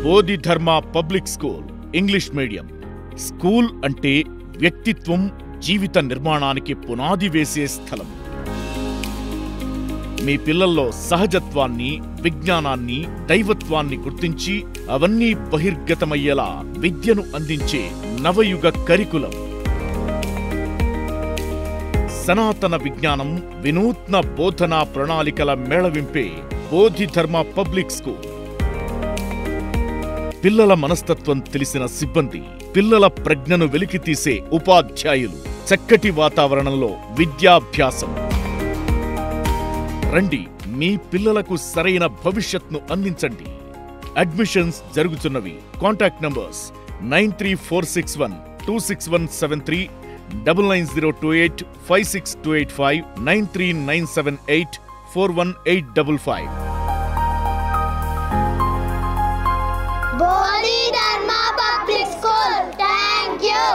Bodhidharma public school English medium. School అంటే వ్యక్తిత్వం, జీవిత నిర్మాణానికి పునాది వేసే స్థలం. మీ పిల్లల్లో సహజత్వాన్ని, విజ్ఞానాన్ని, దైవత్వాన్ని గుర్తించి అవన్నీ బహిర్గతమయ్యేలా విద్యను అందించే నవయుగ కరికులం. సనాతన విజ్ఞానం, వినూత్న బోధనా ప్రణాళికల మేళవింపే బోధిధర్మ పబ్లిక్ స్కూల్. పిల్లల మనస్తత్వం తెలిసిన సిబ్బంది, పిల్లల ప్రజ్ఞను వెలికితీసే ఉపాధ్యాయులు, చక్కటి వాతావరణంలో విద్యాభ్యాసం. రండి, మీ పిల్లలకు సరైన భవిష్యత్ను అందించండి. అడ్మిషన్స్ జరుగుతున్నవి. Contact numbers 9346126173, 9902856285, 939784185. Bodhidharma Public School. Thank you.